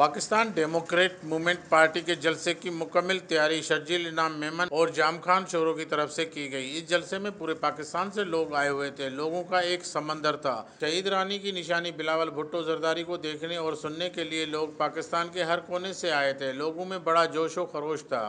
Pakistan Democrat movement party के जलसे की मुकम्मल तैयारी शर्जील इनाम मेमन और जाम खान शोरों की तरफ से की गई। इस जलसे में पूरे पाकिस्तान से लोग आए हुए थे। लोगों का एक समंदर था। शहीद रानी की निशानी बिलावल भुट्टो जरदारी को देखने और सुनने के लिए लोग पाकिस्तान के हर कोने से आए थे। लोगों में बड़ा जोश व खरोश था।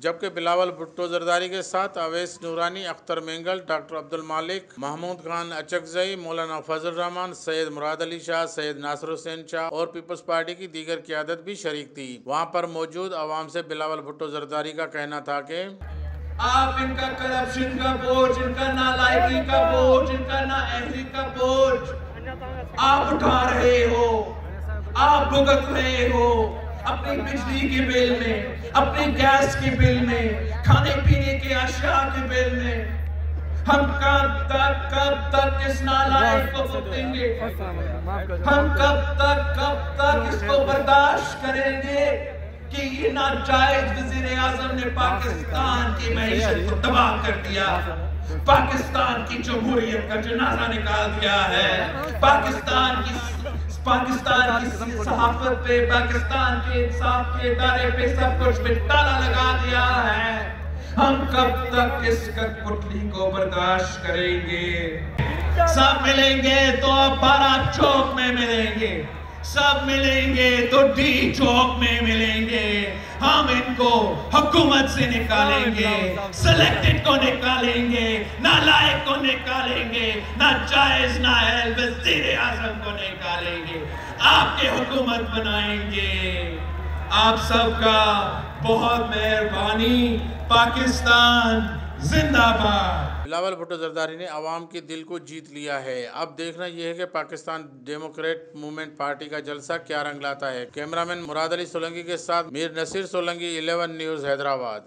जबकि बिलावल भुट्टो जरदारी के साथ अवैस नूरानी, अख्तर मेंगल, डॉक्टर अब्दुल मालिक, महमूद खान अचकजई, मौलाना फजल रहमान, सैयद मुराद अली शाह, सैयद नासिर हुसैन शाह और पीपल्स पार्टी की दीगर क़यादत भी शरीक थी। वहाँ पर मौजूद अवाम से बिलावल भुट्टो जरदारी का कहना था कि आप इनका करप्शन का बोझ, इनका नालायकी का बोझ, इनका नाअहली का बोझ आप उठा रहे हो, आप भुगत रहे हो अपनी बिजली के बिल में, अपनी गैस के बिल में, खाने पीने के अशिया के बिल में। हम कब तक इस नालायक को भुगतेंगे? हम कब तक इसको बर्दाश्त करेंगे कि ये नाजायज वज़ीर आज़म ने पाकिस्तान की मईशत को तबाह कर दिया, पाकिस्तान की जमहूरियत का जनाजा निकाल दिया है, पाकिस्तान की सहाफत पे, पाकिस्तान के इंसाफ के इदारे पे सब कुछ पे ताला लगा दिया है। हम कब तक इस कठपुतली को बर्दाश्त करेंगे? सब मिलेंगे तो अब 12 चौक में मिलेंगे, सब मिलेंगे तो डी चौक में मिलेंगे। हम इनको हुकूमत से निकालेंगे, सिलेक्टेड को निकालेंगे, नालायक को निकालेंगे, नाजायज नाअहल वज़ीर आज़म को निकालेंगे, आपके हुकूमत बनाएंगे। आप सबका बहुत मेहरबानी। पाकिस्तान जिंदाबाद। बिलावल भुट्टो जरदारी ने अवाम के दिल को जीत लिया है। अब देखना यह है कि पाकिस्तान डेमोक्रेट मूवमेंट पार्टी का जलसा क्या रंग लाता है। कैमरामैन मुराद अली सोलंकी के साथ मीर नसीर सोलंकी, 11 न्यूज़ हैदराबाद।